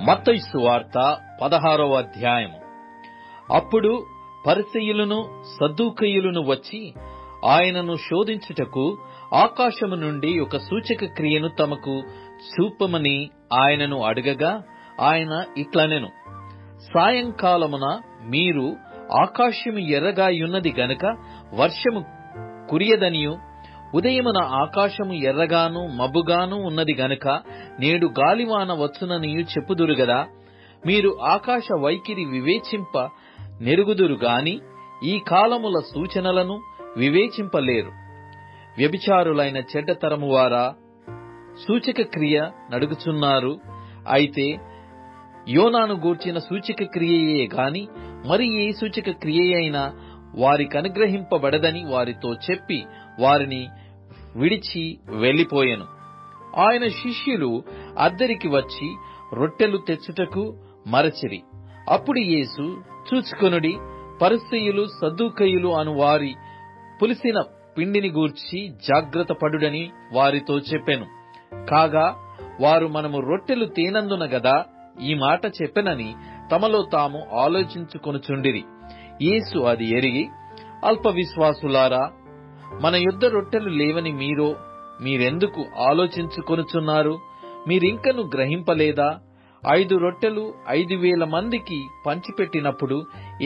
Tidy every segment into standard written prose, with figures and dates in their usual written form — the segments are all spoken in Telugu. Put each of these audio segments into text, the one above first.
మత్తయి సువార్త 16వ అధ్యాయము. అప్పుడు పరిసయ్యులను సద్దూకయ్యులను వచ్చి ఆయనను శోధించుటకు ఆకాశము నుండి ఒక సూచక క్రియను తమకు చూపమని ఆయనను అడగగా, ఆయన ఇట్లనెను: సాయంకాలమున మీరు ఆకాశము ఎర్రగాయున్నది గనుక వర్షము కురియదనియు, ఉదయమున ఆకాశము ఎర్రగాను మబ్బుగాను ఉన్నది గనుక నేడు గాలివాన వచ్చుననియు చెప్పుదురు గదా. మీరు ఆకాశ వైఖరి వివేచింప నెరుగుదురు గాని ఈ కాలముల సూచనలను వివేచింపలేరు. వ్యభిచారులైన చెడ్డతరము వారా, సూచక క్రియ నడుగుచున్నారు. అయితే యోనాను గూర్చిన సూచక క్రియయే గాని మరి ఏ సూచక క్రియైనా వారికి అనుగ్రహింపబడదని వారితో చెప్పి వారిని విడిచి వెళ్లిపోయెను. ఆయన శిష్యులు అద్దరికి వచ్చి రొట్టెలు తెచ్చుటకు మరచిరి. అప్పుడు యేసు, చూచుకొనుడి, పరిసయ్యులు సద్దూకయ్యులు అను వారి పులిసిన పిండిని గూర్చి జాగ్రత్త పడుడని వారితో చెప్పెను. కాగా వారు, మనము రొట్టెలు తేనందున గదా ఈ మాట చెప్పెనని తమలో తాము ఆలోచించుకొనుచుండిరి. యేసు అది ఎరిగి, అల్ప విశ్వాసులారా, మన యొద్ద రొట్టెలు లేవని మీరెందుకు ఆలోచించుకొనుచున్నారు? మీరింకను గ్రహింపలేదా? 5 రొట్టెలు 5,000 మందికి పంచిపెట్టినప్పుడు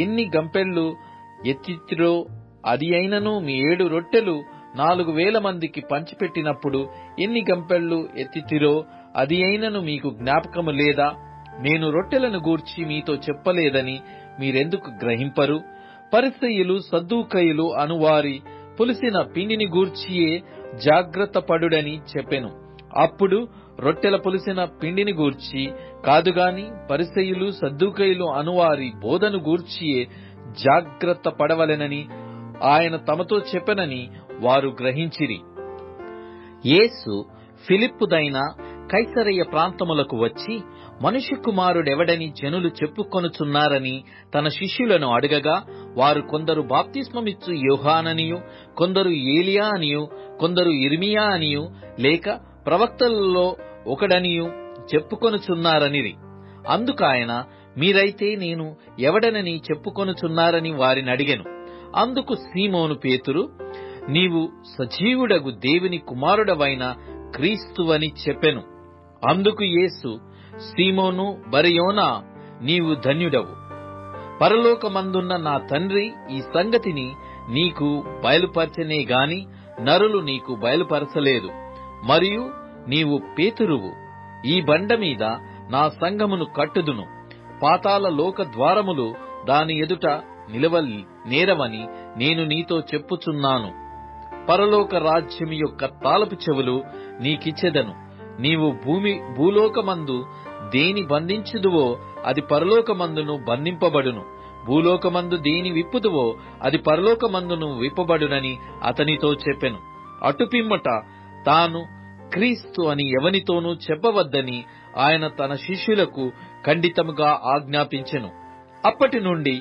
ఎన్ని గంపెళ్ళు ఎత్తితిరో, అది అయినను మీ 7 రొట్టెలు 4,000 మందికి పంచిపెట్టినప్పుడు ఎన్ని గంపెళ్ళు ఎత్తితిరో, అది అయినను మీకు జ్ఞాపకము లేదా? నేను రొట్టెలను గూర్చి మీతో చెప్పలేదని మీరెందుకు గ్రహింపరు? పరిసయ్యులు సద్దూకయ్యులు అనువారి పులిసిన పిండిని గూర్చియే జాగ్రత్త పడుడని చెప్పెను. అప్పుడు రొట్టెల పులిసిన పిండిని గూర్చి కాదుగాని పరిసయ్యులు సద్దూకయ్యులు అనువారి బోధను గూర్చియే జాగ్రత్త పడవలెనని ఆయన తమతో చెప్పెనని వారు గ్రహించిరి. యేసు ఫిలిప్పుదైన కైసరయ్య ప్రాంతములకు వచ్చి, మనుష్య కుమారుడెవడని జనులు చెప్పుకొనుచున్నారని తన శిష్యులను అడగగా, వారు కొందరు బాప్తిస్మమిచ్చు యోహాననియు, కొందరు ఏలియా అనియు, కొందరు ఇర్మియా అనియు, లేక ప్రవక్తలలో ఒకడనియు చెప్పుకొనుచున్నారనిరి. అందుకాయన, మీరైతే నేను ఎవడనని చెప్పుకొనుచున్నారని వారిని అడిగెను. అందుకు సీమోను పేతురు, నీవు సజీవుడగు దేవుని కుమారుడవైన క్రీస్తువని చెప్పెను. అందుకు యేసు, సీమోను బరయోనా, నీవు ధన్యుడవు. పరలోకమందున్న నా తండ్రి ఈ సంగతిని నీకు బయలుపరచనే గాని నరులు నీకు బయలుపరచలేదు. మరియు నీవు పేతురువు, ఈ బండ మీద నా సంఘమును కట్టుదును. పాతాళ లోక ద్వారములు దాని ఎదుట నిలవనేరవని నేను నీతో చెప్పుచున్నాను. పరలోక రాజ్యము యొక్క తాళపు చెవులు నీకిచ్చెదను. నీవు భూలోకమందు దేని బంధించుదువో అది పరలోకమందును బంధింపబడును, భూలోకమందు దేని విప్పుదువో అది పరలోకమందును విప్పబడునని అతనితో చెప్పెను. అటుపిమ్మట తాను క్రీస్తు అని ఎవనితోనూ చెప్పవద్దని ఆయన తన శిష్యులకు ఖండితముగా ఆజ్ఞాపించెను. అప్పటి నుండి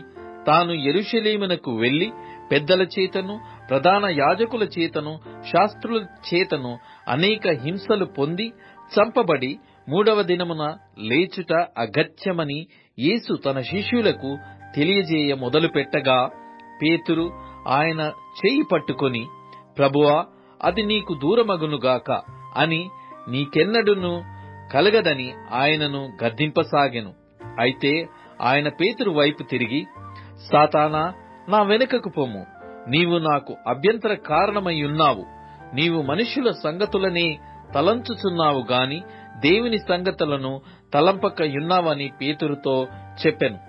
తాను యెరూషలేమునకు వెళ్లి పెద్దల చేతను ప్రధాన యాజకుల చేతను శాస్త్రుల చేతను అనేక హింసలు పొంది చంపబడి 3వ దినమున లేచుట అగత్యమని యేసు తన శిష్యులకు తెలియజేయ మొదలుపెట్టగా, పేతురు ఆయన చేయి పట్టుకొని, ప్రభువా, అది నీకు దూరమగునుగాక అని నీకెన్నడును కలగదని ఆయనను గద్దింపసాగెను. అయితే ఆయన పేతురు వైపు తిరిగి, సాతానా, నా వెనుకకు పొమ్ము, నీవు నాకు అభ్యంతర కారణమయ్యున్నావు. నీవు మనుష్యుల సంగతులనే తలంచుచున్నావు గాని దేవుని సంగతులను తలంపకయున్నావని పేతురుతో చెప్పెను.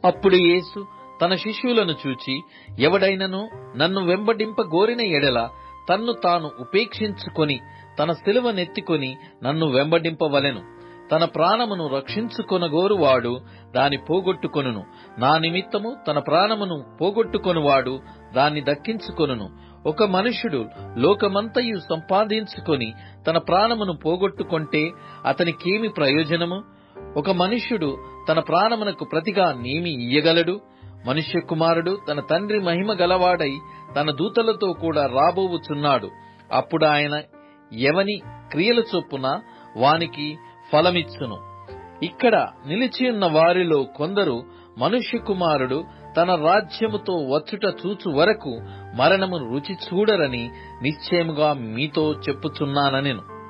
అప్పుడు యేసు తన శిష్యులను చూచి, ఎవడైనను నన్ను వెంబడింపగోరిన ఎడల తన్ను తాను ఉపేక్షించుకొని తన సిలువనెత్తికొని నన్ను వెంబడింపవలెను. తన ప్రాణమును రక్షించుకొనగోరువాడు దాని పోగొట్టుకొనును. నా నిమిత్తము తన ప్రాణమును పోగొట్టుకొనువాడు దాన్ని దక్కించుకొనును. ఒక మనుష్యుడు లోకమంతయు సంపాదించుకొని తన ప్రాణమును పోగొట్టుకొంటే అతనికేమి ప్రయోజనము? ఒక మనుష్యుడు తన ప్రాణమునకు ప్రతిగా నేమి ఇయ్యగలడు? మనుష్య కుమారుడు తన తండ్రి మహిమ గలవాడై తన దూతలతో కూడా రాబోవుచున్నాడు. అప్పుడు ఆయన ఎవని క్రియల చొప్పున వానికి ఫలమిచ్చును. ఇక్కడ నిలిచియున్న వారిలో కొందరు మనుష్య కుమారుడు తన రాజ్యముతో వచ్చుట చూచు వరకు మరణము రుచి చూడరని నిశ్చయముగా మీతో చెప్పుచున్నానెను.